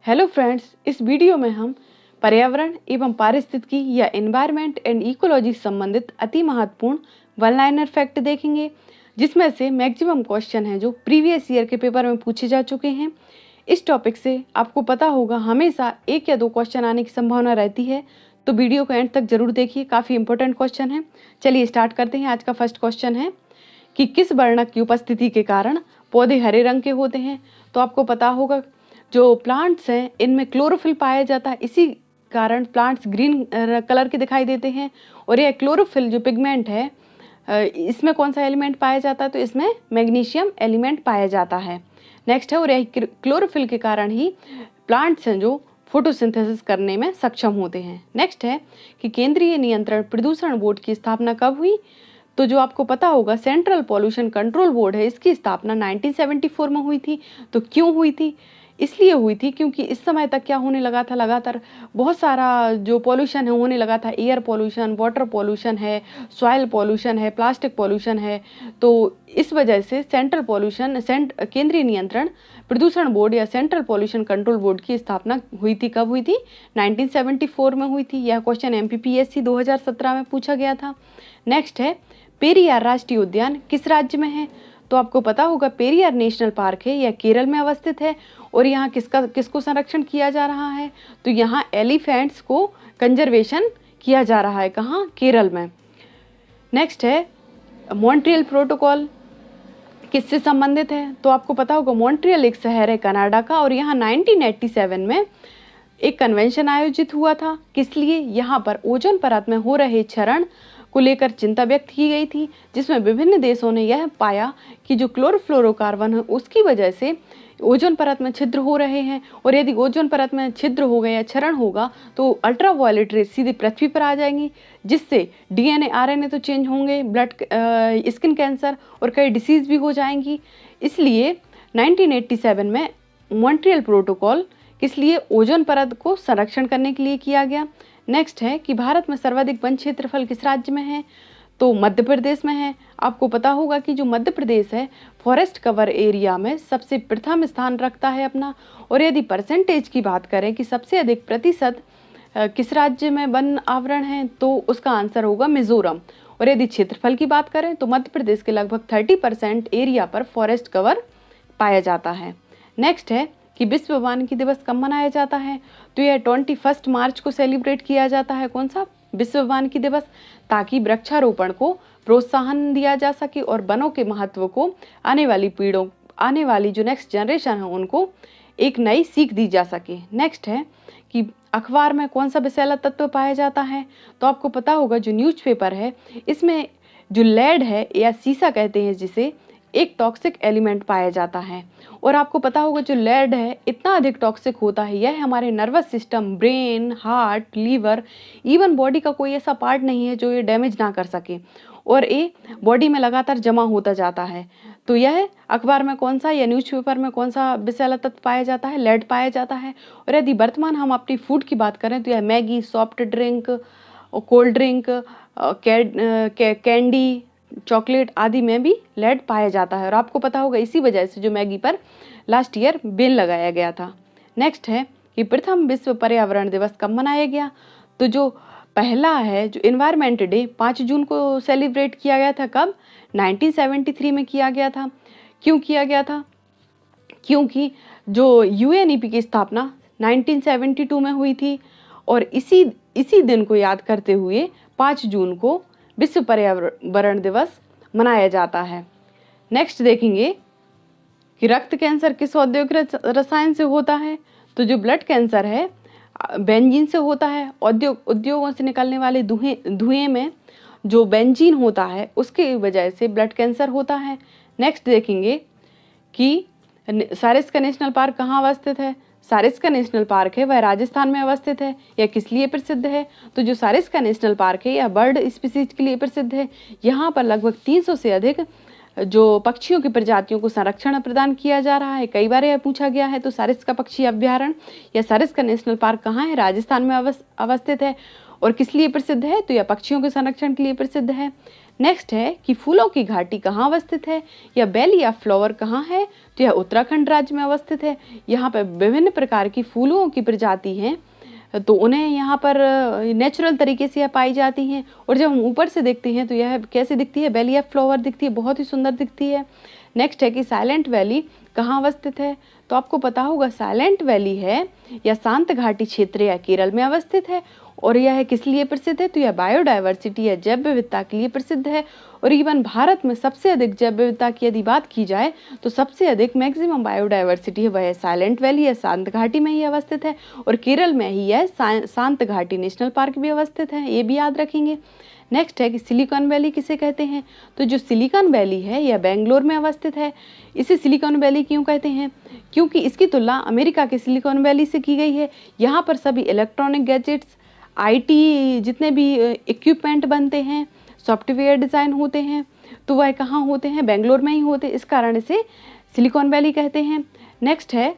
Hello friends, इस video में हम पर्यावरण एवं पारिस्थितिकी या एनवायरनमेंट एंड इकोलॉजी से संबंधित अति महत्वपूर्ण वन लाइनर फैक्ट देखेंगे, जिसमें से मैक्सिमम क्वेश्चन है जो प्रीवियस ईयर के पेपर में पूछे जा चुके हैं। इस टॉपिक से आपको पता होगा हमेशा एक या दो क्वेश्चन आने की संभावना रहती है, तो वीडियो को एंड तक जरूर देखिए, काफ़ी इंपॉर्टेंट क्वेश्चन है। चलिए स्टार्ट करते हैं। आज का फर्स्ट क्वेश्चन है कि किस वर्णक की उपस्थिति के कारण पौधे हरे रंग के होते हैं। तो आपको पता होगा जो प्लांट्स हैं इनमें क्लोरोफिल पाया जाता है, इसी कारण प्लांट्स ग्रीन कलर के दिखाई देते हैं। और यह क्लोरोफिल जो पिगमेंट है इसमें कौन सा एलिमेंट पाया जाता है, तो इसमें मैग्नीशियम एलिमेंट पाया जाता है। नेक्स्ट है, और यही क्लोरोफिल के कारण ही प्लांट्स हैं जो फोटोसिंथेसिस करने में सक्षम होते हैं। नेक्स्ट है कि केंद्रीय नियंत्रण प्रदूषण बोर्ड की स्थापना कब हुई। तो जो आपको पता होगा सेंट्रल पॉल्यूशन कंट्रोल बोर्ड है, इसकी स्थापना 1974 में हुई थी। तो क्यों हुई थी? इसलिए हुई थी क्योंकि इस समय तक क्या होने लगा था, लगातार बहुत सारा जो पॉल्यूशन है होने लगा था। एयर पॉल्यूशन, वाटर पॉल्यूशन है, सॉइल पॉल्यूशन है, प्लास्टिक पॉल्यूशन है। तो इस वजह से सेंट्रल पॉल्यूशन केंद्रीय नियंत्रण प्रदूषण बोर्ड या सेंट्रल पॉल्यूशन कंट्रोल बोर्ड की स्थापना हुई थी। कब हुई थी? 1974 में हुई थी। यह क्वेश्चन MPPSC 2017 में पूछा गया था। नेक्स्ट है, पेरियार राष्ट्रीय उद्यान किस राज्य में है। तो आपको पता होगा पेरियार नेशनल पार्क है, यह केरल में अवस्थित है। और यहाँ किसको संरक्षण किया जा रहा है, तो यहाँ एलिफेंट्स को कंजर्वेशन किया जा रहा है। कहाँ? केरल में। नेक्स्ट है, मॉन्ट्रियल प्रोटोकॉल किससे संबंधित है। तो आपको पता होगा मॉन्ट्रियल एक शहर है कनाडा का, और यहाँ 1987 में एक कन्वेंशन आयोजित हुआ था। किस लिए? यहाँ पर ओजोन परत में हो रहे क्षरण को लेकर चिंता व्यक्त की गई थी, जिसमें विभिन्न देशों ने यह पाया कि जो क्लोरोफ्लोरोकार्बन है उसकी वजह से ओजोन परत में छिद्र हो रहे हैं। और यदि ओजोन परत में छिद्र हो गया या क्षरण होगा तो अल्ट्रावायलेट रेज सीधे पृथ्वी पर आ जाएंगी, जिससे DNA RNA तो चेंज होंगे, ब्लड स्किन कैंसर और कई डिसीज भी हो जाएंगी। इसलिए 1987 में मॉन्ट्रियल प्रोटोकॉल किस लिए? ओजोन परत को संरक्षण करने के लिए किया गया। नेक्स्ट है कि भारत में सर्वाधिक वन क्षेत्रफल किस राज्य में है। तो मध्य प्रदेश में है। आपको पता होगा कि जो मध्य प्रदेश है फॉरेस्ट कवर एरिया में सबसे प्रथम स्थान रखता है अपना। और यदि परसेंटेज की बात करें कि सबसे अधिक प्रतिशत किस राज्य में वन आवरण है, तो उसका आंसर होगा मिजोरम। और यदि क्षेत्रफल की बात करें तो मध्य प्रदेश के लगभग 30% एरिया पर फॉरेस्ट कवर पाया जाता है। नेक्स्ट है कि विश्व वानिकी दिवस कब मनाया जाता है। तो यह 21 मार्च को सेलिब्रेट किया जाता है। कौन सा? विश्व वानिकी दिवस, ताकि वृक्षारोपण को प्रोत्साहन दिया जा सके और वनों के महत्व को आने वाली जो नेक्स्ट जनरेशन है उनको एक नई सीख दी जा सके। नेक्स्ट है कि अखबार में कौन सा विषैला तत्व पाया जाता है। तो आपको पता होगा जो न्यूज़पेपर है इसमें जो लेड है या सीसा कहते हैं जिसे, एक टॉक्सिक एलिमेंट पाया जाता है। और आपको पता होगा जो लेड है इतना अधिक टॉक्सिक होता है, यह हमारे nervous system, brain, heart, liver, even body का कोई ऐसा पार्ट नहीं है जो ये डैमेज ना कर सके, और ये बॉडी में लगातार जमा होता जाता है। तो यह अखबार में कौन सा या न्यूज़पेपर में कौन सा विषैला तत्व पाया जाता है? लेड पाया जाता है। और यदि वर्तमान हम अपनी फूड की बात करें तो यह Maggi, soft drink, cold drink, candy, chocolate आदि में भी लेड पाया जाता है। और आपको पता होगा इसी वजह से जो मैगी पर लास्ट ईयर बैन लगाया गया था। नेक्स्ट है कि प्रथम विश्व पर्यावरण दिवस कब मनाया गया। तो जो पहला है जो एनवायरनमेंट डे 5 जून को सेलिब्रेट किया गया था। कब? 1973 में किया गया था। क्यों किया गया था? क्योंकि जो UNEP की स्थापना 1972 में हुई थी, और इसी दिन को याद करते हुए 5 जून को विश्व पर्यावरण दिवस मनाया जाता है। नेक्स्ट देखेंगे कि रक्त कैंसर किस औद्योगिक रसायन से होता है। तो जो ब्लड कैंसर है बेंजीन से होता है। उद्योगों से निकलने वाले धुएं में जो बेंजीन होता है उसके वजह से ब्लड कैंसर होता है। नेक्स्ट देखेंगे कि सारिस्का नेशनल पार्क कहाँ अवस्थित है। सारिस्का नेशनल पार्क है वह राजस्थान में अवस्थित है। यह किस लिए प्रसिद्ध है? तो जो सारिस्का नेशनल पार्क है यह बर्ड स्पीसीज के लिए प्रसिद्ध है। यहाँ पर लगभग 300 से अधिक जो पक्षियों की प्रजातियों को संरक्षण प्रदान किया जा रहा है। कई बार यह पूछा गया है। तो सारिस्का पक्षी अभ्यारण्य या सारिस्का नेशनल पार्क कहाँ है? राजस्थान में अवस्थित है। और किस लिए प्रसिद्ध है? तो यह पक्षियों के संरक्षण के लिए प्रसिद्ध है। नेक्स्ट है कि फूलों की घाटी कहाँ अवस्थित है, या बेल या फ्लावर कहाँ है, तो यह उत्तराखंड राज्य में अवस्थित है। यहाँ पर विभिन्न प्रकार की फूलों की प्रजाति हैं, तो उन्हें यहाँ पर नेचुरल तरीके से यह पाई जाती हैं। और जब हम ऊपर से देखते हैं तो यह कैसे दिखती है, बेल या फ्लावर दिखती है, बहुत ही सुंदर दिखती है। नेक्स्ट है कि साइलेंट वैली कहाँ अवस्थित है, तो आपको पता होगा साइलेंट वैली है या शांत घाटी क्षेत्र या केरल में अवस्थित है। और यह किस लिए प्रसिद्ध है, तो यह बायोडाइवर्सिटी या जैव विविधता के लिए प्रसिद्ध है। और इवन भारत में सबसे अधिक जैव विविधता की यदि बात की जाए तो सबसे अधिक मैक्सिमम बायोडाइवर्सिटी है वह साइलेंट वैली या शांत घाटी में ही अवस्थित है। और केरल में ही यह शांत घाटी नेशनल पार्क भी अवस्थित है, ये भी याद रखेंगे। नेक्स्ट है कि सिलिकॉन वैली किसे कहते हैं, तो जो सिलिकॉन वैली है यह बेंगलोर में अवस्थित है। इसे सिलिकॉन वैली क्यों कहते हैं, क्योंकि इसकी तुलना अमेरिका के सिलिकॉन वैली से की गई है। यहाँ पर सभी इलेक्ट्रॉनिक गैजेट्स, आईटी जितने भी इक्विपमेंट बनते हैं, सॉफ्टवेयर डिज़ाइन होते हैं, तो वह कहाँ होते हैं, बेंगलोर में ही होते हैं। इस कारण इसे सिलिकॉन वैली कहते हैं। नेक्स्ट है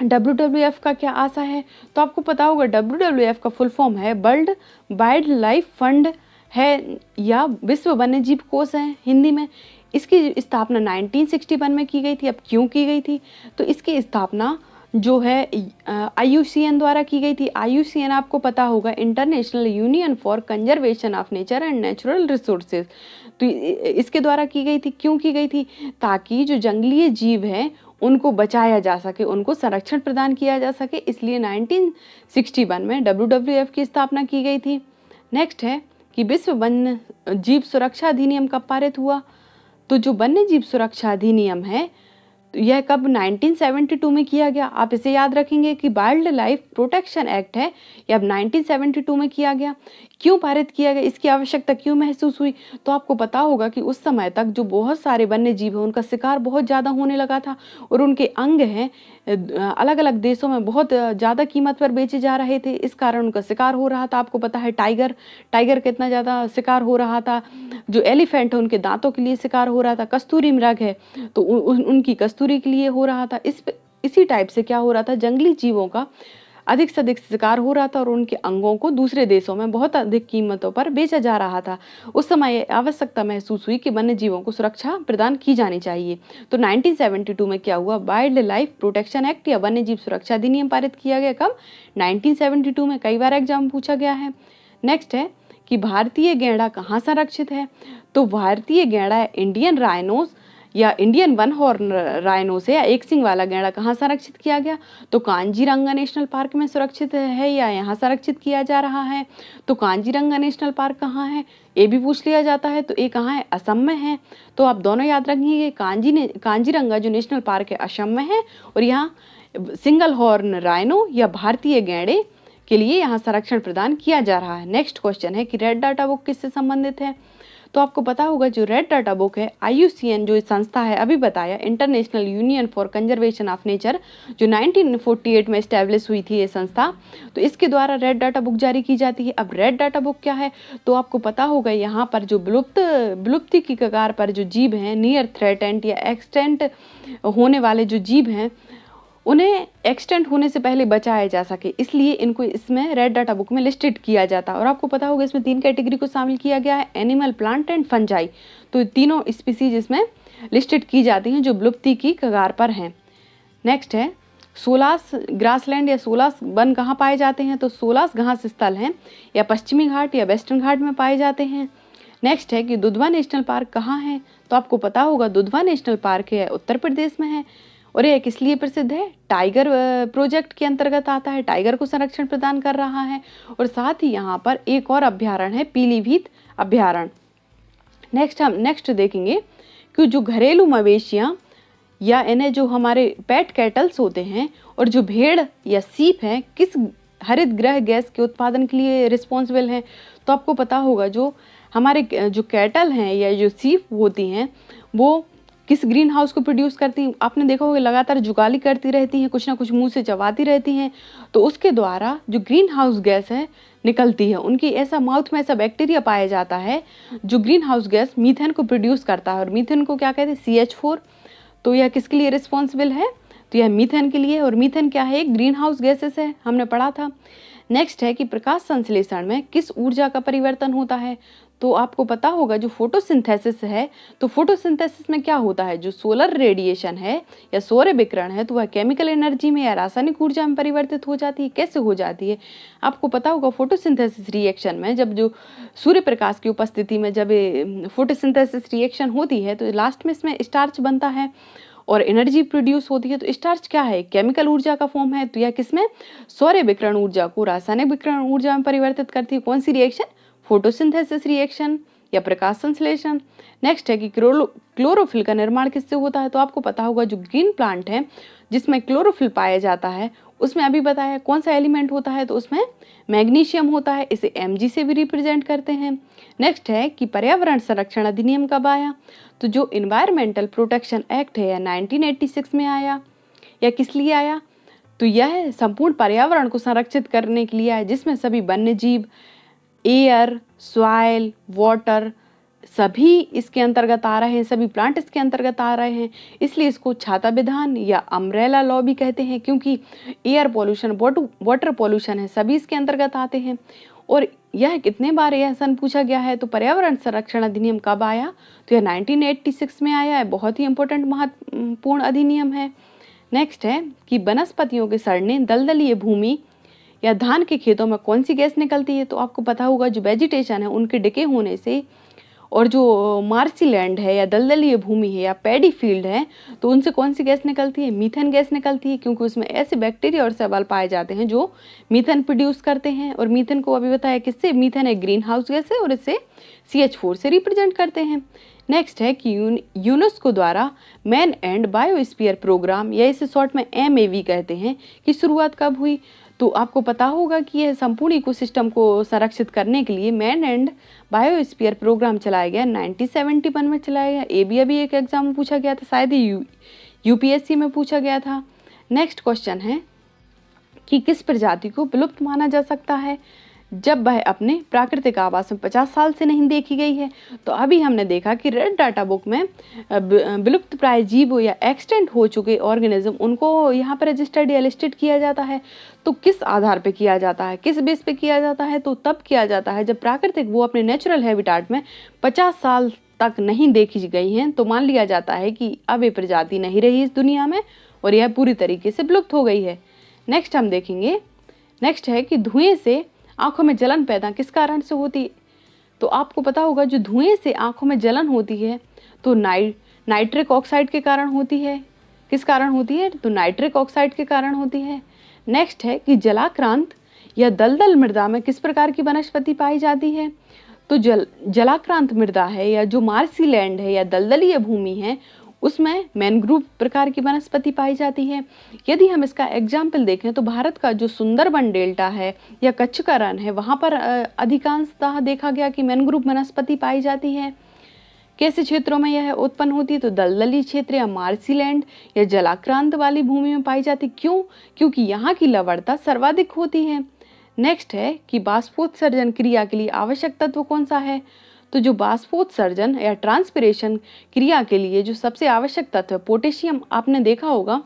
WWF का क्या आशा है, तो आपको पता होगा WWF का फुल फॉर्म है वर्ल्ड वाइल्ड लाइफ फंड है या विश्व वन्यजीव कोष है हिंदी में। इसकी स्थापना 1961 में की गई थी। अब क्यों की गई थी, तो इसकी स्थापना जो है IUCN द्वारा की गई थी। IUCN आपको पता होगा international union for conservation of nature and natural resources. तो इसके द्वारा की गई थी। क्यों की गई थी, ताकि जो जंगली जीव हैं उनको बचाया जा सके, उनको संरक्षण प्रदान किया जा सके, इसलिए 1961 में WWF की स्थापना की गई थी। नेक्स्ट है कि विश्व वन्य जीव सुरक्षा अधिनियम कब पारित हुआ, तो जो वन्य जीव सुरक्षा अधिनियम है यह कब 1972 में किया गया। आप इसे याद रखेंगे कि वाइल्ड लाइफ प्रोटेक्शन एक्ट है, यह अब 1972 में किया गया। क्यों पारित किया गया, इसकी आवश्यकता क्यों महसूस हुई, तो आपको पता होगा कि उस समय तक जो बहुत सारे वन्य जीव हैं उनका शिकार बहुत ज़्यादा होने लगा था और उनके अंग हैं अलग अलग देशों में बहुत ज़्यादा कीमत पर बेचे जा रहे थे। इस कारण उनका शिकार हो रहा था। आपको पता है टाइगर कितना ज़्यादा शिकार हो रहा था, जो एलिफेंट है उनके दांतों के लिए शिकार हो रहा था, कस्तूरी मृग है तो उनकी कस्तूरी के लिए हो रहा था। इसी टाइप से क्या हो रहा था, जंगली जीवों का अधिक से अधिक शिकार हो रहा था और उनके अंगों को दूसरे देशों में बहुत अधिक कीमतों पर बेचा जा रहा था। उस समय आवश्यकता महसूस हुई कि वन्य जीवों को सुरक्षा प्रदान की जानी चाहिए। तो 1972 में क्या हुआ, वाइल्ड लाइफ प्रोटेक्शन एक्ट या वन्य जीव सुरक्षा अधिनियम पारित किया गया। कब, 1972 में। कई बार एग्जाम पूछा गया है। नेक्स्ट है कि भारतीय गैंडा कहाँ संरक्षित है, तो भारतीय गैंडा इंडियन राइनोस या इंडियन वन हॉर्न राइनो से या एक सिंग वाला गैंडा कहाँ संरक्षित किया गया, तो कांजीरंगा नेशनल पार्क में सुरक्षित है या यहाँ संरक्षित किया जा रहा है। तो कांजीरंगा नेशनल पार्क कहाँ है, ये भी पूछ लिया जाता है। तो ये कहाँ है, असम में है। तो आप दोनों याद रखिए, कांजीरंगा जो नेशनल पार्क है असम में है और यहाँ सिंगल हॉर्न राइनो या भारतीय गैंडे के लिए यहाँ संरक्षण प्रदान किया जा रहा है। नेक्स्ट क्वेश्चन है कि रेड डाटा बुक किससे संबंधित है, तो आपको पता होगा जो रेड डाटा बुक है IUCN जो संस्था है अभी बताया, international union for conservation of nature, जो 1948 में इस्टेब्लिश हुई थी ये संस्था, तो इसके द्वारा रेड डाटा बुक जारी की जाती है। अब रेड डाटा बुक क्या है, तो आपको पता होगा यहाँ पर जो विलुप्ति की कगार पर जो जीव हैं, नियर थ्रेटेंड या एक्सटेंट होने वाले जो जीव हैं, उन्हें एक्सटेंट होने से पहले बचाया जा सके, इसलिए इनको इसमें रेड डाटा बुक में लिस्टेड किया जाता है। और आपको पता होगा इसमें 3 कैटेगरी को शामिल किया गया है, एनिमल, प्लांट एंड फंजाई। तो तीनों स्पीसीज इसमें लिस्टेड की जाती हैं जो विलुप्ति की कगार पर हैं। नेक्स्ट है सोलास ग्रासलैंड या सोलास वन कहाँ पाए जाते हैं, तो सोलास घास स्थल हैं या पश्चिमी घाट या वेस्टर्न घाट में पाए जाते हैं। नेक्स्ट है कि दुधवा नेशनल पार्क कहाँ है, तो आपको पता होगा दुधवा नेशनल पार्क है उत्तर प्रदेश में है और यह किस लिए प्रसिद्ध है, टाइगर प्रोजेक्ट के अंतर्गत आता है, टाइगर को संरक्षण प्रदान कर रहा है। और साथ ही यहाँ पर एक और अभ्यारण्य है, पीलीभीत अभ्यारण्य। नेक्स्ट देखेंगे कि जो घरेलू मवेशियाँ या इन्हें जो हमारे पेट कैटल्स होते हैं और जो भेड़ या सीप हैं, किस हरित गृह गैस के उत्पादन के लिए रिस्पॉन्सिबल हैं, तो आपको पता होगा जो हमारे जो कैटल हैं या जो सीप होती हैं वो किस ग्रीन हाउस को प्रोड्यूस करती हैं। आपने देखा होगा लगातार जुगाली करती रहती हैं, कुछ ना कुछ मुंह से चबाती रहती हैं, तो उसके द्वारा जो ग्रीन हाउस गैस है निकलती है, उनकी ऐसा माउथ में ऐसा बैक्टीरिया पाया जाता है जो ग्रीन हाउस गैस मीथेन को प्रोड्यूस करता है। और मीथेन को क्या कहते हैं, CH4। तो यह किसके लिए रिस्पॉन्सिबल है, तो यह मीथेन के लिए। और मीथेन क्या है, एक ग्रीन हाउस गैसेस है, हमने पढ़ा था। नेक्स्ट है कि प्रकाश संश्लेषण में किस ऊर्जा का परिवर्तन होता है, तो आपको पता होगा जो फोटोसिंथेसिस है, तो फोटोसिंथेसिस में क्या होता है, जो सोलर रेडिएशन है या सौर विकिरण है, तो वह केमिकल एनर्जी में या रासायनिक ऊर्जा में परिवर्तित हो जाती है। कैसे हो जाती है, आपको पता होगा फोटोसिंथेसिस रिएक्शन में जब जो सूर्य प्रकाश की उपस्थिति में जब फोटोसिंथेसिस रिएक्शन होती है तो लास्ट में इसमें स्टार्च बनता है और एनर्जी प्रोड्यूस होती है। तो स्टार्च क्या है, केमिकल ऊर्जा का फॉर्म है। तो यह किसमें, सौर विकिरण ऊर्जा को रासायनिक विकिरण ऊर्जा में परिवर्तित करती है। कौन सी रिएक्शन, फोटोसिंथेसिस रिएक्शन या प्रकाश संश्लेषण। नेक्स्ट है कि क्लोरोफिल का निर्माण किससे होता है, तो आपको पता होगा जो ग्रीन प्लांट है जिसमें क्लोरोफिल पाया जाता है उसमें अभी बताया कौन सा एलिमेंट होता है, तो उसमें मैग्नीशियम होता है। इसे Mg से भी रिप्रेजेंट करते हैं। नेक्स्ट है कि पर्यावरण संरक्षण अधिनियम कब आया, तो जो इन्वायरमेंटल प्रोटेक्शन एक्ट है या 1986 में आया या किस लिए आया, तो यह संपूर्ण पर्यावरण को संरक्षित करने के लिए आया जिसमें सभी वन्य जीव, एयर, सॉइल, वाटर सभी इसके अंतर्गत आ रहे हैं, सभी प्लांट इसके अंतर्गत आ रहे हैं। इसलिए इसको छाता विधान या अम्ब्रेला लॉ भी कहते हैं, क्योंकि एयर पॉल्यूशन, वाटर पॉल्यूशन है, सभी इसके अंतर्गत आते हैं। और यह कितने बार यह सन पूछा गया है, तो पर्यावरण संरक्षण अधिनियम कब आया, तो यह 1986 में आया है। बहुत ही इंपॉर्टेंट महत्वपूर्ण अधिनियम है। नेक्स्ट है कि वनस्पतियों के सड़ने, दलदलीय भूमि या धान के खेतों में कौन सी गैस निकलती है, तो आपको पता होगा जो वेजिटेशन है उनके डिके होने से और जो मार्सी लैंड है या दलदलीय भूमि है या पैडी फील्ड है, तो उनसे कौन सी गैस निकलती है, मीथेन गैस निकलती है, क्योंकि उसमें ऐसे बैक्टीरिया और शैवाल पाए जाते हैं जो मीथेन प्रोड्यूस करते हैं। और मीथेन को अभी बताया किससे, मीथेन एक ग्रीन हाउस गैस है और इसे CH4 से रिप्रेजेंट करते हैं। नेक्स्ट है कि यूनेस्को द्वारा मैन एंड बायोस्फीयर प्रोग्राम या इसे शॉर्ट में MAV कहते हैं की शुरुआत कब हुई, तो आपको पता होगा कि यह संपूर्ण इकोसिस्टम को संरक्षित करने के लिए मैन एंड बायोस्फीयर प्रोग्राम चलाया गया, 1971 में चलाया गया। ये भी अभी एक एग्जाम में पूछा गया था, शायद UPSC में पूछा गया था। नेक्स्ट क्वेश्चन है कि किस प्रजाति को विलुप्त माना जा सकता है जब वह अपने प्राकृतिक आवास में 50 साल से नहीं देखी गई है, तो अभी हमने देखा कि रेड डाटा बुक में विलुप्त प्राय जीव या एक्सटेंट हो चुके ऑर्गेनिज्म उनको यहाँ पर रजिस्टर्ड या लिस्टेड किया जाता है। तो किस आधार पे किया जाता है, किस बेस पे किया जाता है, तो तब किया जाता है जब प्राकृतिक वो अपने नेचुरल हैबिटेट में 50 साल तक नहीं देखी गई हैं, तो मान लिया जाता है कि अब ये प्रजाति नहीं रही इस दुनिया में और यह पूरी तरीके से विलुप्त हो गई है। नेक्स्ट हम देखेंगे, नेक्स्ट है कि धुएं से आंखों में जलन पैदा किस कारण से होती है, तो आपको पता होगा जो धुएं से आंखों में जलन होती है तो नाइट्रिक ऑक्साइड के कारण होती है। किस कारण होती है, तो नाइट्रिक ऑक्साइड के कारण होती है। नेक्स्ट है कि जलाक्रांत या दलदल मृदा में किस प्रकार की वनस्पति पाई जाती है, तो जलाक्रांत मृदा है या जो मार्सी लैंड है या दलदलीय भूमि है उसमें मैनग्रूव प्रकार की वनस्पति पाई जाती है। यदि हम इसका एग्जाम्पल देखें तो भारत का जो सुंदरबन डेल्टा है या कच्छ का रण है वहाँ पर अधिकांशतः देखा गया कि मैनग्रूव वनस्पति पाई जाती है। कैसे क्षेत्रों में यह उत्पन्न होती है, तो दलदली क्षेत्र या मार्सी लैंड या जलाक्रांत वाली भूमि में पाई जाती। क्यों, क्योंकि यहाँ की लवणता सर्वाधिक होती है। नेक्स्ट है कि बाष्पोत्सर्जन क्रिया के लिए आवश्यक तत्व कौन सा है, तो जो बाष्पोत्सर्जन या ट्रांसपिरेशन क्रिया के लिए जो सबसे आवश्यक तत्व है पोटेशियम। आपने देखा होगा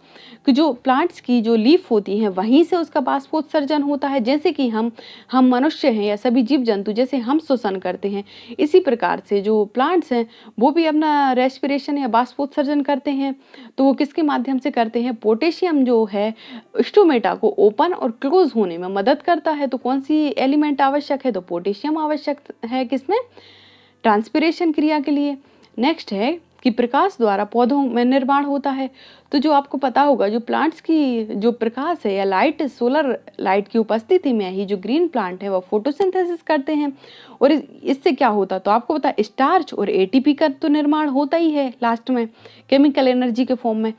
कि जो प्लांट्स की जो लीफ होती हैं वहीं से उसका बाष्पोत्सर्जन होता है, जैसे कि हम मनुष्य हैं या सभी जीव जंतु जैसे हम श्वसन करते हैं, इसी प्रकार से जो प्लांट्स हैं वो भी अपना रेस्पिरेशन या बाष्पोत्सर्जन करते हैं। तो वो किसके माध्यम से करते हैं, पोटेशियम जो है स्टोमेटा को ओपन और क्लोज होने में मदद करता है। तो कौन सी एलिमेंट आवश्यक है, तो पोटेशियम आवश्यक है किसमें, ट्रांसपिरेशन क्रिया के लिए। नेक्स्ट है कि प्रकाश द्वारा पौधों में निर्माण होता है, तो जो आपको पता होगा जो प्लांट्स की जो प्रकाश है या लाइट, सोलर लाइट की उपस्थिति में ही जो ग्रीन प्लांट है वो फोटोसिंथेसिस करते हैं और इससे क्या होता, तो आपको पता है स्टार्च और ATP का तो निर्माण होता ही है लास्ट में केमिकल एनर्जी के फॉर्म में,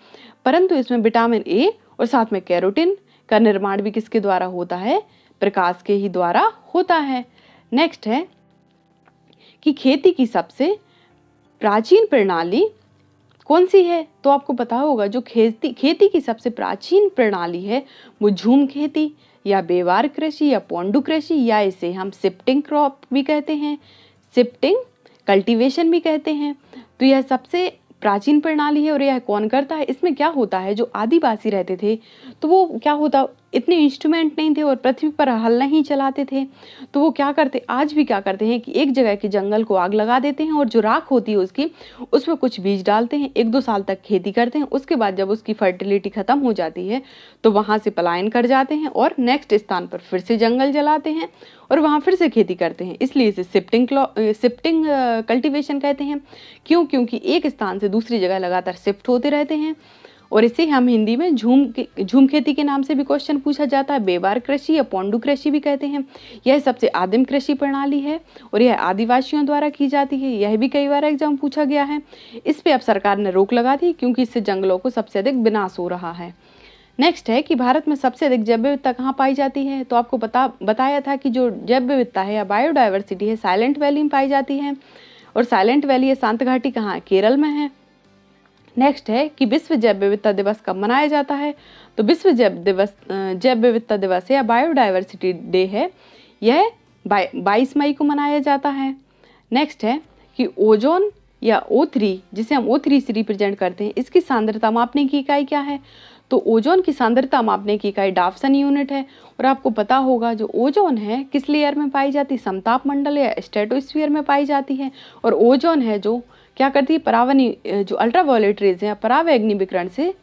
परंतु इसमें विटामिन A और साथ में कैरोटीन का निर्माण भी किसके द्वारा होता है, प्रकाश के ही द्वारा होता है। नेक्स्ट है कि खेती की सबसे प्राचीन प्रणाली कौन सी है, तो आपको पता होगा जो खेती की सबसे प्राचीन प्रणाली है वो झूम खेती या बेवार कृषि या पोंडू कृषि या इसे हम शिफ्टिंग क्रॉप भी कहते हैं, शिफ्टिंग कल्टीवेशन भी कहते हैं। तो यह सबसे प्राचीन प्रणाली है और यह कौन करता है? इसमें क्या होता है, जो आदिवासी रहते थे तो वो क्या होता, इतने इंस्ट्रूमेंट नहीं थे और पृथ्वी पर हल नहीं चलाते थे, तो वो क्या करते, आज भी क्या करते हैं कि एक जगह के जंगल को आग लगा देते हैं और जो राख होती है उसकी, उसमें कुछ बीज डालते हैं, 1-2 साल तक खेती करते हैं, उसके बाद जब उसकी फर्टिलिटी खत्म हो जाती है तो वहाँ से पलायन कर जाते हैं और नेक्स्ट स्थान पर फिर से जंगल जलाते हैं और वहाँ फिर से खेती करते हैं। इसलिए इसे शिफ्टिंग कल्टीवेशन कहते हैं। क्यों? क्योंकि एक स्थान से दूसरी जगह लगातार शिफ्ट होते रहते हैं और इसे हम हिंदी में झूम खेती के नाम से भी क्वेश्चन पूछा जाता है। बेबार कृषि या पोंडू कृषि भी कहते हैं। यह सबसे आदिम कृषि प्रणाली है और यह आदिवासियों द्वारा की जाती है। यह भी कई बार एग्जाम पूछा गया है। इस पे अब सरकार ने रोक लगा दी क्योंकि इससे जंगलों को सबसे अधिक विनाश हो रहा है। नेक्स्ट है कि भारत में सबसे अधिक जैव विविधता कहाँ पाई जाती है? तो आपको बताया था कि जो जैव विविधता है या बायोडाइवर्सिटी है साइलेंट वैली में पाई जाती है और साइलेंट वैली या शांत घाटी कहाँ है? केरल में है। नेक्स्ट है कि विश्व जैव विविधता दिवस कब मनाया जाता है? तो विश्व जैव विविधता दिवस या बायोडाइवर्सिटी डे है, यह 22 मई को मनाया जाता है। नेक्स्ट है कि ओजोन या O3, जिसे हम O3 से रिप्रेजेंट करते हैं, इसकी सांद्रता मापने की इकाई क्या है? तो ओजोन की सांद्रता मापने की इकाई डाल्टन यूनिट है। और आपको पता होगा जो ओजोन है किस लेयर में पाई जाती है? समताप मंडल या स्ट्रेटोस्फीयर में पाई जाती है। और ओजोन है जो क्या करती है? परावनी जो अल्ट्रावायलेट रेज है परावैंगनी विकिरण से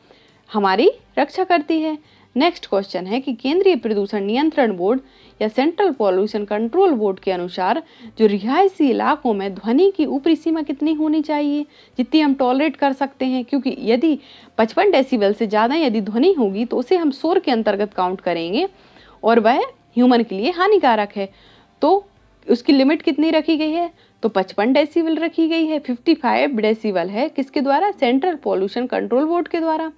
हमारी रक्षा करती है। नेक्स्ट क्वेश्चन है कि केंद्रीय प्रदूषण नियंत्रण बोर्ड या सेंट्रल पॉल्यूशन कंट्रोल बोर्ड के अनुसार जो रिहायशी इलाकों में ध्वनि की ऊपरी सीमा कितनी होनी चाहिए, जितनी हम टॉलरेट कर सकते हैं? क्योंकि यदि 55 डेसिबल से ज़्यादा यदि ध्वनि होगी तो उसे हम शोर के अंतर्गत काउंट करेंगे और वह ह्यूमन के लिए हानिकारक है। तो उसकी लिमिट कितनी रखी गई है? तो 55 डेसिबल रखी गई है। 55 डेसिबल है किसके द्वारा? सेंट्रल पॉल्यूशन कंट्रोल बोर्ड के द्वारा।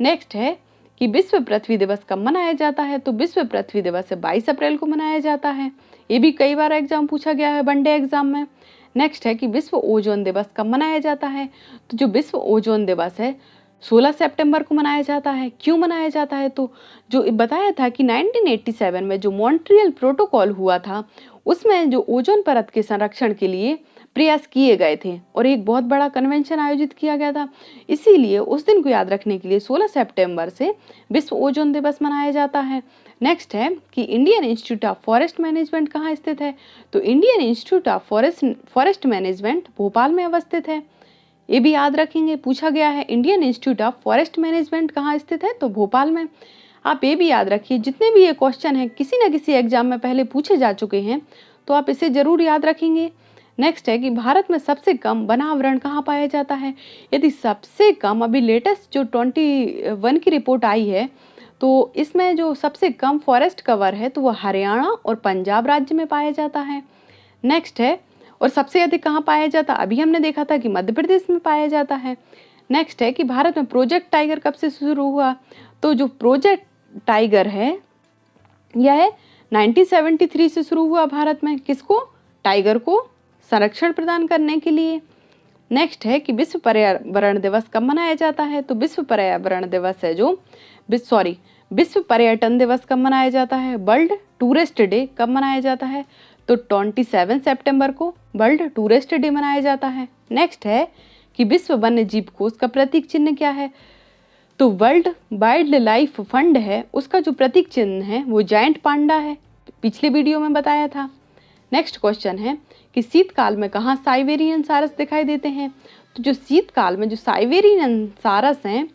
नेक्स्ट है कि विश्व पृथ्वी दिवस कब मनाया जाता है? तो विश्व पृथ्वी दिवस 22 अप्रैल को मनाया जाता है। ये भी कई बार एग्जाम पूछा गया है वनडे एग्जाम में। नेक्स्ट है कि विश्व ओजोन दिवस कब मनाया जाता है? तो जो विश्व ओजोन दिवस है 16 सितंबर को मनाया जाता है। क्यों मनाया जाता है? तो जो बताया था कि 1987 में जो मॉन्ट्रियल प्रोटोकॉल हुआ था उसमें जो ओजोन परत के संरक्षण के लिए प्रयास किए गए थे और एक बहुत बड़ा कन्वेंशन आयोजित किया गया था। इसीलिए उस दिन को याद रखने के लिए 16 सितंबर से विश्व ओजोन दिवस मनाया जाता है। नेक्स्ट है कि Indian institute of forest management कहाँ स्थित है? तो Indian institute of forest management Bhopal में अवस्थित है। ये भी याद रखेंगे, पूछा गया है Indian institute of forest management कहाँ स्थित है? तो भोपाल में। आप ये भी याद रखिए, जितने भी ये क्वेश्चन हैं किसी न किसी एग्जाम में पहले पूछे जा चुके हैं, तो आप इसे जरूर याद रखेंगे। नेक्स्ट है कि भारत में सबसे कम वन आवरण कहाँ पाया जाता है? यदि सबसे कम, अभी लेटेस्ट जो 21 की रिपोर्ट आई है, तो इसमें जो सबसे कम फॉरेस्ट कवर है तो वह हरियाणा और पंजाब राज्य में पाया जाता है। नेक्स्ट है, और सबसे अधिक कहाँ पाया जाता? अभी हमने देखा था कि मध्य प्रदेश में पाया जाता है। नेक्स्ट है कि भारत में प्रोजेक्ट टाइगर कब से शुरू हुआ? तो जो प्रोजेक्ट टाइगर है यह 1973 से शुरू हुआ भारत में। किसको? टाइगर को संरक्षण प्रदान करने के लिए। नेक्स्ट है कि विश्व पर्यावरण दिवस कब मनाया जाता है? तो विश्व पर्यावरण दिवस है जो विश्व पर्यटन दिवस कब मनाया जाता है? वर्ल्ड टूरिस्ट डे कब मनाया जाता है? तो 27 सितंबर को वर्ल्ड टूरिस्ट डे मनाया जाता है। नेक्स्ट है कि विश्व वन्य जीव कोष का प्रतीक चिन्ह क्या है? तो वर्ल्ड वाइल्ड लाइफ फंड है, उसका जो प्रतीक चिन्ह है वो जायंट पांडा है, पिछले वीडियो में बताया था। नेक्स्ट क्वेश्चन है कि शीतकाल में कहाँ साइबेरियन सारस दिखाई देते हैं? तो जो शीतकाल में जो साइबेरियन सारस हैं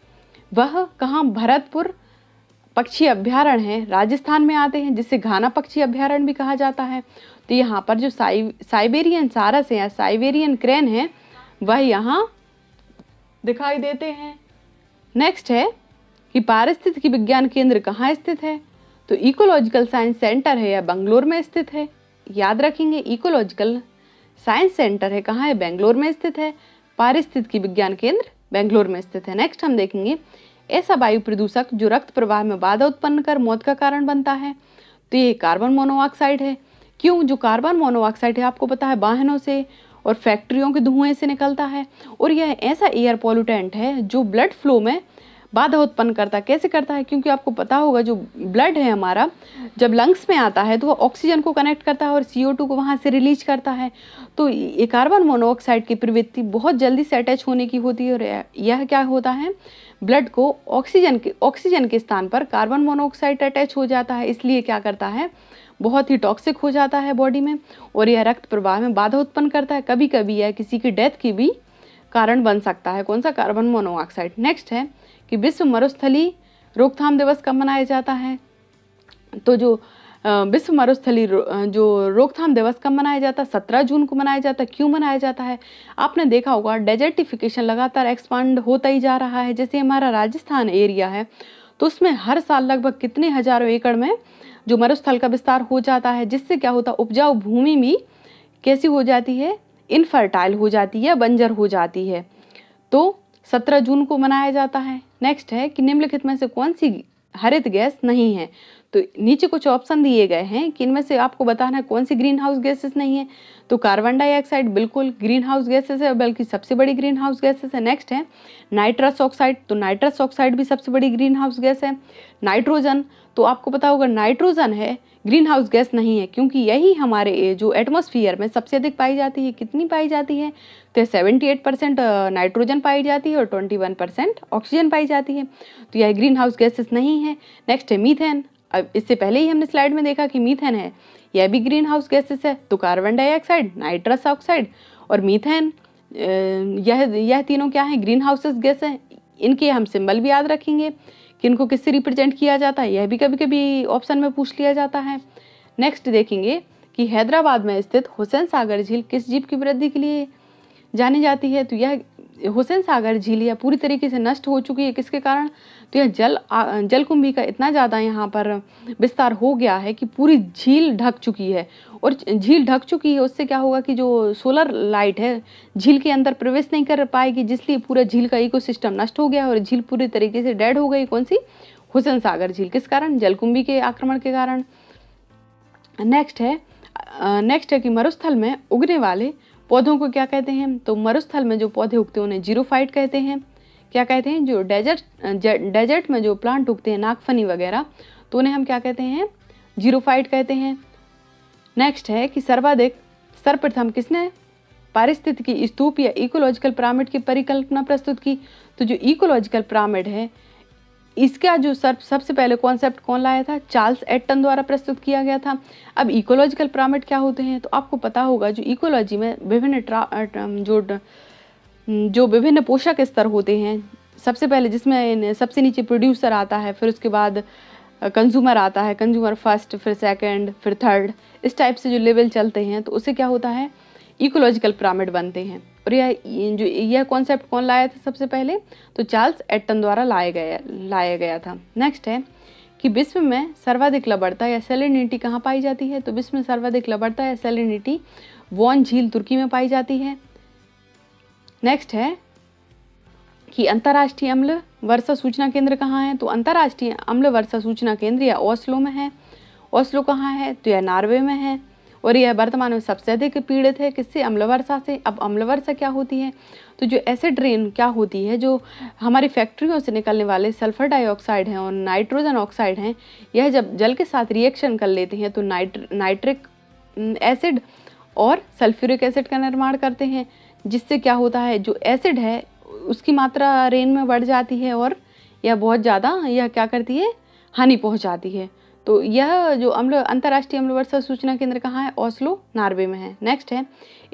वह कहाँ? भरतपुर पक्षी अभ्यारण्य है, राजस्थान में आते हैं, जिसे घाना पक्षी अभ्यारण्य भी कहा जाता है। तो यहाँ पर जो साइबेरियन सारस है या साइबेरियन क्रेन है वह यहाँ दिखाई देते हैं। नेक्स्ट है कि पारिस्थितिकी विज्ञान केंद्र कहाँ स्थित है? तो इकोलॉजिकल साइंस सेंटर है या बेंगलोर में स्थित है। याद रखेंगे, इकोलॉजिकल साइंस सेंटर है कहाँ है? बेंगलोर में स्थित है। पारिस्थितिकी विज्ञान केंद्र बेंगलोर में स्थित है। नेक्स्ट हम देखेंगे ऐसा वायु प्रदूषक जो रक्त प्रवाह में बाधा उत्पन्न कर मौत का कारण बनता है। तो ये कार्बन मोनोऑक्साइड है। क्यों? जो कार्बन मोनोऑक्साइड है आपको पता है वाहनों से और फैक्ट्रियों के धुएं से निकलता है और यह ऐसा एयर पॉल्यूटेंट है जो ब्लड फ्लो में बाधा उत्पन्न करता है। कैसे करता है? क्योंकि आपको पता होगा जो ब्लड है हमारा जब लंग्स में आता है तो वो ऑक्सीजन को कनेक्ट करता है और CO2 को वहाँ से रिलीज करता है। तो ये कार्बन मोनोऑक्साइड की प्रवृत्ति बहुत जल्दी से अटैच होने की होती है और यह क्या होता है, ब्लड को ऑक्सीजन के स्थान पर कार्बन मोनोऑक्साइड अटैच हो जाता है, इसलिए क्या करता है, बहुत ही टॉक्सिक हो जाता है बॉडी में और यह रक्त प्रवाह में बाधा उत्पन्न करता है। कभी कभी यह किसी की डेथ की भी कारण बन सकता है। कौन सा? Carbon monoxide. नेक्स्ट है कि विश्व मरुस्थली रोकथाम दिवस कब मनाया जाता है? तो जो विश्व मरुस्थली जो रोकथाम दिवस कब मनाया जाता है? 17 जून को मनाया जाता है। क्यों मनाया जाता है? आपने देखा होगा डेजर्टिफिकेशन लगातार एक्सपांड होता ही जा रहा है। जैसे हमारा राजस्थान एरिया है तो उसमें हर साल लगभग कितने हजारों एकड़ में जो मरुस्थल का विस्तार हो जाता है, जिससे क्या होता है, उपजाऊ भूमि भी कैसी हो जाती है, इनफर्टाइल हो जाती है, बंजर हो जाती है। तो 17 जून को मनाया जाता है। नेक्स्ट है कि निम्नलिखित में से कौन सी हरित गैस नहीं है? तो नीचे कुछ ऑप्शन दिए गए हैं कि इनमें से आपको बताना है कौन सी ग्रीन हाउस गैसेस नहीं है। तो कार्बन डाइऑक्साइड बिल्कुल ग्रीन हाउस गैसेस है, बल्कि सबसे बड़ी ग्रीन हाउस गैसेस है। नेक्स्ट है नाइट्रस ऑक्साइड, तो नाइट्रस ऑक्साइड भी सबसे बड़ी ग्रीन हाउस गैस है। नाइट्रोजन, तो आपको पता होगा नाइट्रोजन है, ग्रीन हाउस गैस नहीं है, क्योंकि यही हमारे जो एटमॉस्फेयर में सबसे अधिक पाई जाती है। कितनी पाई जाती है? तो 78% नाइट्रोजन पाई जाती है और 21% ऑक्सीजन पाई जाती है। तो यह ग्रीन हाउस गैसेस नहीं है। नेक्स्ट है मीथेन। अब इससे पहले ही हमने स्लाइड में देखा कि मीथेन है, यह भी ग्रीन हाउस गैसेस है। तो कार्बन डाइऑक्साइड, नाइट्रस ऑक्साइड और मीथेन, यह तीनों क्या है? ग्रीन हाउसेस गैस हैं। इनके हम सिंबल भी याद रखेंगे कि इनको किससे रिप्रेजेंट किया जाता है, यह भी कभी कभी ऑप्शन में पूछ लिया जाता है। नेक्स्ट देखेंगे कि हैदराबाद में स्थित हुसैन सागर झील किस जीव की वृद्धि के लिए जानी जाती है? तो यह हुसैन सागर झील यह पूरी तरीके से नष्ट हो चुकी है। किसके कारण? तो यह जलकुंभी का इतना ज़्यादा यहाँ पर विस्तार हो गया है कि पूरी झील ढक चुकी है और झील ढक चुकी है, उससे क्या होगा कि जो सोलर लाइट है झील के अंदर प्रवेश नहीं कर पाएगी, जिसलिए पूरा झील का इकोसिस्टम नष्ट हो गया और झील पूरी तरीके से डेड हो गई। कौन सी? हुसैन सागर झील। किस कारण? जलकुंभी के आक्रमण के कारण। नेक्स्ट है कि मरुस्थल में उगने वाले पौधों को क्या कहते हैं? तो मरुस्थल में जो पौधे उगते हैं उन्हें जीरोफाइट कहते हैं। क्या कहते हैं? जो डेजर्ट में जो प्लांट उगते हैं, नागफनी वगैरह, तो उन्हें हम क्या कहते हैं? जीरोफाइट कहते हैं। नेक्स्ट है कि सर्वप्रथम किसने पारिस्थितिकी स्तूप या इकोलॉजिकल पिरामिड की परिकल्पना प्रस्तुत की? तो जो इकोलॉजिकल पिरामिड है इसका जो सबसे पहले कॉन्सेप्ट कौन लाया था? चार्ल्स एटन द्वारा प्रस्तुत किया गया था। अब इकोलॉजिकल पिरामिड क्या होते हैं? तो आपको पता होगा जो इकोलॉजी में विभिन्न पोषक स्तर होते हैं, सबसे पहले जिसमें सबसे नीचे प्रोड्यूसर आता है, फिर उसके बाद कंज्यूमर आता है, कंज्यूमर फर्स्ट, फिर सेकंड, फिर थर्ड, इस टाइप से जो लेवल चलते हैं तो उससे क्या होता है? इकोलॉजिकल पिरामिड बनते हैं। और यह कॉन्सेप्ट कौन लाया था सबसे पहले? तो चार्ल्स एटन द्वारा लाया गया था। नेक्स्ट है कि विश्व में सर्वाधिक लवणता या सैलिनिटी कहाँ पाई जाती है? तो विश्व में सर्वाधिक लवणता या सैलिनिटी वॉन झील तुर्की में पाई जाती है। नेक्स्ट है कि अंतर्राष्ट्रीय अम्ल वर्षा सूचना केंद्र कहाँ है? तो अंतर्राष्ट्रीय अम्ल वर्षा सूचना केंद्र या ओस्लो में है। ओस्लो कहाँ है? तो यह नॉर्वे में है और यह वर्तमान में सबसे अधिक पीड़ित है। किससे? अम्ल वर्षा से। अब अम्ल वर्षा क्या होती है? तो जो एसिड रेन क्या होती है, जो हमारी फैक्ट्रियों से निकलने वाले सल्फर डाइऑक्साइड हैं और नाइट्रोजन ऑक्साइड हैं, यह जब जल के साथ रिएक्शन कर लेते हैं तो नाइट्रिक एसिड और सल्फ्यूरिक एसिड का निर्माण करते हैं, जिससे क्या होता है, जो एसिड है उसकी मात्रा रेन में बढ़ जाती है और यह बहुत ज़्यादा यह क्या करती है? हानि पहुँचाती है। तो यह जो अंतर्राष्ट्रीय अम्ल वर्षा सूचना केंद्र कहाँ है? ओस्लो, नॉर्वे में है। नेक्स्ट है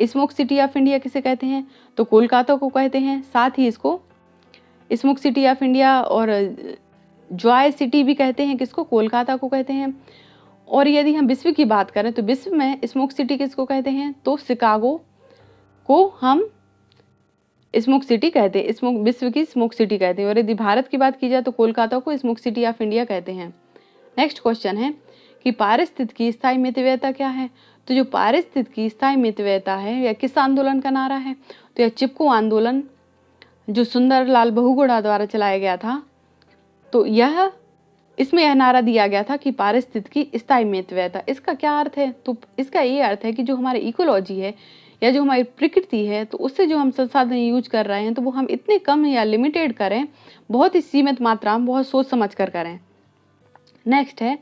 स्मोक सिटी ऑफ इंडिया किसे कहते हैं? तो कोलकाता को कहते हैं। साथ ही इसको स्मोक सिटी ऑफ इंडिया और जॉय सिटी भी कहते हैं। किसको? कोलकाता को कहते हैं। और यदि हम विश्व की बात करें तो विश्व में स्मोक सिटी किसको कहते हैं? तो शिकागो को हम स्मोक सिटी कहते हैं, विश्व की स्मोक सिटी कहते हैं। और यदि भारत की बात की जाए तो कोलकाता को स्मोक सिटी ऑफ इंडिया कहते हैं। नेक्स्ट क्वेश्चन है कि पारिस्थितिकी स्थायी मितव्ययता क्या है? तो जो पारिस्थितिकी स्थायी मितव्ययता है यह किस आंदोलन का नारा है? तो यह चिपको आंदोलन जो सुंदरलाल बहुगुणा द्वारा चलाया गया था। तो इसमें यह नारा दिया गया था कि पारिस्थितिकी स्थायी मितव्ययता। इसका क्या अर्थ है? तो इसका ये अर्थ है कि जो हमारी इकोलॉजी है या जो हमारी प्रकृति है तो उससे जो हम संसाधन यूज कर रहे हैं तो वो हम इतने कम या लिमिटेड करें, बहुत ही सीमित मात्रा में, बहुत सोच समझ कर करें। नेक्स्ट है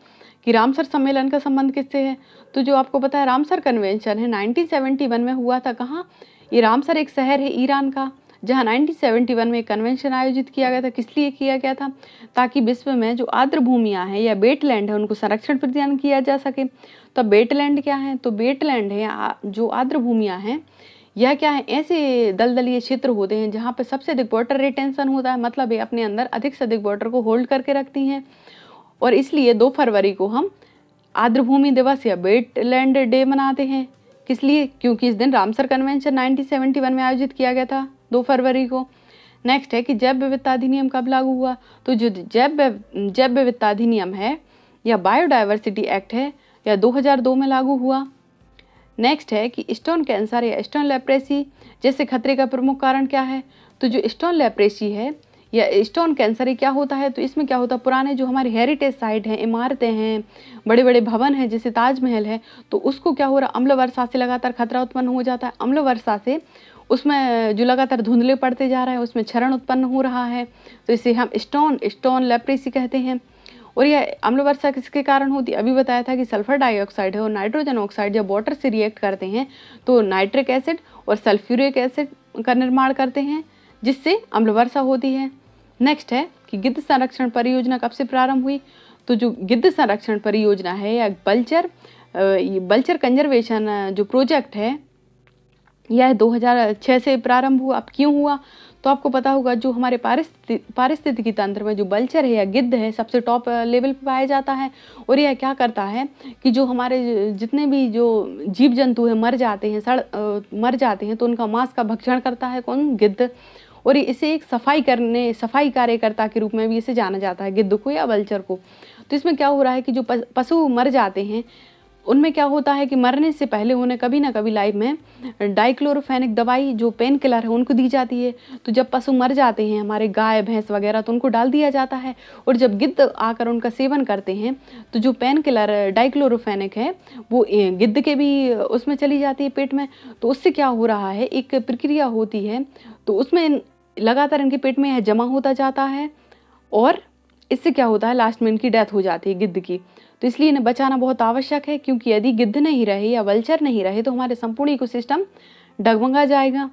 कि रामसर सम्मेलन का संबंध किससे है? तो जो आपको पता है रामसर कन्वेंशन है 1971 में हुआ था। कहाँ? ये रामसर एक शहर है ईरान का, जहाँ 1971 में एक कन्वेंशन आयोजित किया गया था। किस लिए किया गया था? ताकि विश्व में जो आर्द्र भूमियाँ हैं या वेटलैंड है उनको संरक्षण प्रदान किया जा सके। तो वेटलैंड क्या है? तो वेटलैंड है जो आर्द्र भूमियाँ हैं, यह क्या है? ऐसे दलदलीय क्षेत्र होते हैं जहाँ पे सबसे अधिक वाटर रिटेंशन होता है, मतलब ये अपने अंदर अधिक से अधिक वाटर को होल्ड करके रखती हैं। और इसलिए 2 फरवरी को हम आर्द्र भूमि दिवस या वेटलैंड डे मनाते हैं। किस लिए? क्योंकि इस दिन रामसर कन्वेंशन 1971 में आयोजित किया गया था 2 फरवरी को। नेक्स्ट है कि जैव विविधता अधिनियम कब लागू हुआ? तो जो जैव विविधता अधिनियम है या बायोडाइवर्सिटी एक्ट है या 2002 में लागू हुआ। नेक्स्ट है कि स्टोन कैंसर या स्टोन लेप्रेसी जैसे खतरे का प्रमुख कारण क्या है? तो जो स्टोन लेप्रेसी है या स्टोन कैंसर क्या होता है? तो इसमें क्या होता है, पुराने जो हमारे हेरिटेज साइट हैं, इमारतें हैं, बड़े बड़े भवन हैं जैसे ताजमहल है, तो उसको क्या हो रहा, अम्ल वर्षा से लगातार खतरा उत्पन्न हो जाता है। अम्ल वर्षा से उसमें जो लगातार धुंधले पड़ते जा रहे हैं उसमें क्षरण उत्पन्न हो रहा है, तो इसे हम स्टोन लेप्रेसी कहते हैं। और यह अम्ल वर्षा किसके कारण होती है? अभी बताया था कि सल्फर डाइऑक्साइड है और नाइट्रोजन ऑक्साइड जब वाटर से रिएक्ट करते हैं तो नाइट्रिक एसिड और सल्फ्यूरिक एसिड का निर्माण करते हैं, जिससे अम्ल वर्षा होती है। नेक्स्ट है कि गिद्ध संरक्षण परियोजना कब से प्रारंभ हुई? तो जो गिद्ध संरक्षण परियोजना है या बल्चर कंजर्वेशन जो प्रोजेक्ट है यह 2006 से प्रारंभ हुआ। अब क्यों हुआ? तो आपको पता होगा जो हमारे पारिस्थितिकी तंत्र में जो बल्चर है या गिद्ध है सबसे टॉप लेवल पे पाया जाता है। और यह क्या करता है कि जो हमारे जितने भी जो जीव जंतु है मर जाते हैं तो उनका मांस का भक्षण करता है कौन? गिद्ध। और इसे एक सफाई कार्यकर्ता के रूप में भी इसे जाना जाता है, गिद्ध को या बल्चर को। तो इसमें क्या हो रहा है कि जो पशु मर जाते हैं उनमें क्या होता है कि मरने से पहले उन्हें कभी ना कभी लाइफ में डाइक्लोरोफेनिक दवाई जो पेन किलर है उनको दी जाती है। तो जब पशु मर जाते हैं हमारे गाय भैंस वगैरह तो उनको डाल दिया जाता है। और जब गिद्ध आकर उनका सेवन करते हैं तो जो पेन किलर डाइक्लोरोफेनिक है वो गिद्ध के भी उसमें चली जाती है पेट में। तो उससे क्या हो रहा है, एक प्रक्रिया होती है तो उसमें लगातार इनके पेट में यह जमा होता जाता है और इससे क्या होता है, लास्ट में इनकी डेथ हो जाती है गिद्ध की। तो इसलिए इन्हें बचाना बहुत आवश्यक है, क्योंकि यदि गिद्ध नहीं रहे या वल्चर नहीं रहे तो हमारे संपूर्ण इकोसिस्टम डगमगा जाएगा।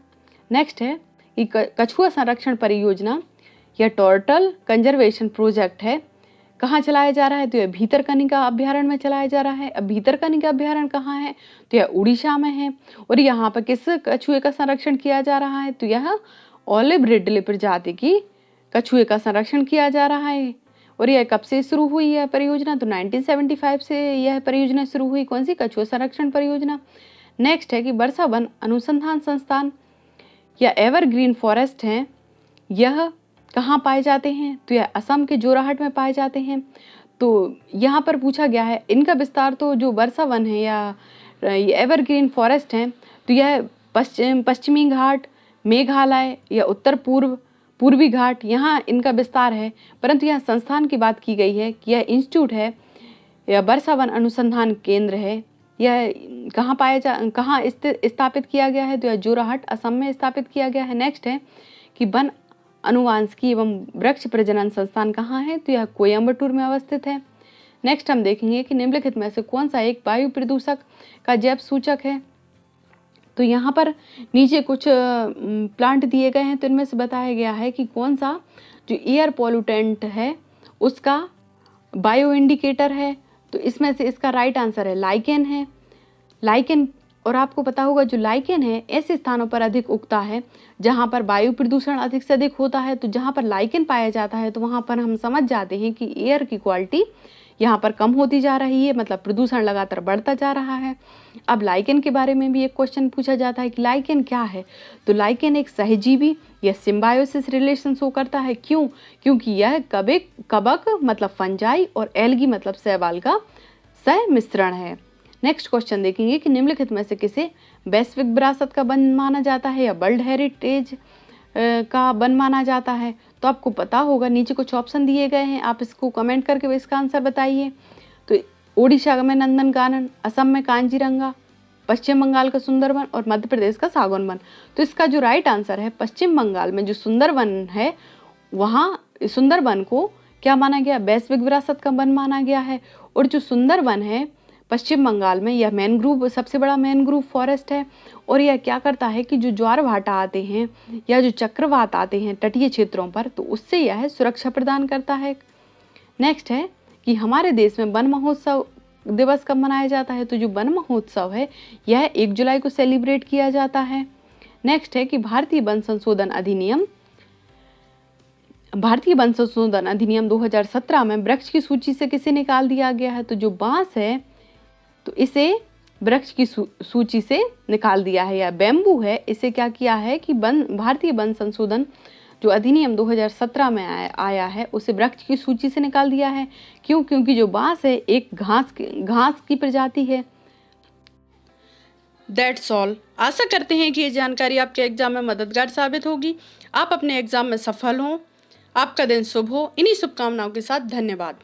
नेक्स्ट है कि कछुआ संरक्षण परियोजना या टर्टल कंजर्वेशन प्रोजेक्ट है, कहाँ चलाया जा रहा है? तो यह भीतरकनिका अभ्यारण्य में चलाया जा रहा है। अब भीतरकनिका अभ्यारण्य कहाँ है? तो यह उड़ीसा में है। और यहाँ पर किस कछुए का संरक्षण किया जा रहा है? तो यह ऑलिव रिडले प्रजाति की कछुए का संरक्षण किया जा रहा है। और यह कब से शुरू हुई है परियोजना? तो 1975 से यह परियोजना शुरू हुई। कौन सी? कछुआ संरक्षण परियोजना। नेक्स्ट है कि वर्षा वन अनुसंधान संस्थान या एवरग्रीन फॉरेस्ट हैं, यह कहाँ पाए जाते हैं? तो यह असम के जोरहाट में पाए जाते हैं। तो यहाँ पर पूछा गया है इनका विस्तार, तो जो वर्षा वन है या एवरग्रीन फॉरेस्ट हैं तो यह पश्चिमी घाट, मेघालय या उत्तर पूर्वी घाट, यहाँ इनका विस्तार है। परंतु यहाँ संस्थान की बात की गई है कि यह इंस्टीट्यूट है या वर्षा वन अनुसंधान केंद्र है, यह कहाँ स्थापित किया गया है? तो यह जोरहाट असम में स्थापित किया गया है। नेक्स्ट है कि वन अनुवांशिकी एवं वृक्ष प्रजनन संस्थान कहाँ है? तो यह कोयम्बटूर में अवस्थित है। नेक्स्ट हम देखेंगे कि निम्नलिखित में से कौन सा एक वायु प्रदूषक का जैव सूचक है? तो यहाँ पर नीचे कुछ प्लांट दिए गए हैं, तो इनमें से बताया गया है कि कौन सा जो एयर पॉल्यूटेंट है उसका बायो इंडिकेटर है। तो इसमें से इसका राइट आंसर है लाइकेन है। लाइकेन, और आपको पता होगा जो लाइकेन है ऐसे स्थानों पर अधिक उगता है जहाँ पर वायु प्रदूषण अधिक से अधिक होता है। तो जहाँ पर लाइकेन पाया जाता है तो वहाँ पर हम समझ जाते हैं कि एयर की क्वालिटी यहाँ पर कम होती जा रही है, मतलब प्रदूषण लगातार बढ़ता जा रहा है। अब लाइकेन के बारे में भी एक क्वेश्चन पूछा जाता है कि लाइकेन क्या है? तो लाइकेन एक सहजीवी या सिम्बायोसिस रिलेशन शो करता है। क्यों? क्योंकि यह कवक मतलब फंजाई और एल्गी मतलब शैवाल का सह मिश्रण है। नेक्स्ट क्वेश्चन देखेंगे कि निम्नलिखित में से किसे वैश्विक विरासत का वन माना जाता है या वर्ल्ड हेरिटेज का वन माना जाता है? तो आपको पता होगा, नीचे कुछ ऑप्शन दिए गए हैं, आप इसको कमेंट करके इसका आंसर बताइए। तो ओडिशा में नंदनकानन, असम में कांजीरंगा, पश्चिम बंगाल का सुंदरवन और मध्य प्रदेश का सागौन वन। तो इसका जो राइट आंसर है, पश्चिम बंगाल में जो सुंदरवन है वहाँ सुंदरवन को क्या माना गया, वैश्विक विरासत का वन माना गया है। और जो सुंदरवन है पश्चिम बंगाल में, यह मैनग्रोव सबसे बड़ा मैनग्रोव फॉरेस्ट है और यह क्या करता है कि जो ज्वार भाटा आते हैं या जो चक्रवात आते हैं तटीय क्षेत्रों पर, तो उससे यह सुरक्षा प्रदान करता है। नेक्स्ट है कि हमारे देश में वन महोत्सव दिवस कब मनाया जाता है। तो जो वन महोत्सव है यह 1 जुलाई को सेलिब्रेट किया जाता है। नेक्स्ट है कि भारतीय वन संशोधन अधिनियम 2017 में वृक्ष की सूची से किसे निकाल दिया गया है। तो जो बांस है तो इसे वृक्ष की सूची से निकाल दिया है, या बैम्बू है इसे क्या किया है कि भारतीय वन संशोधन जो अधिनियम 2017 में आया है उसे वृक्ष की सूची से निकाल दिया है। क्यों? क्योंकि जो बांस है एक घास की प्रजाति है। That's all. आशा करते हैं कि ये जानकारी आपके एग्जाम में मददगार साबित होगी, आप अपने एग्जाम में सफल हों। आपका दिन शुभ हो। इन्हीं शुभकामनाओं के साथ धन्यवाद।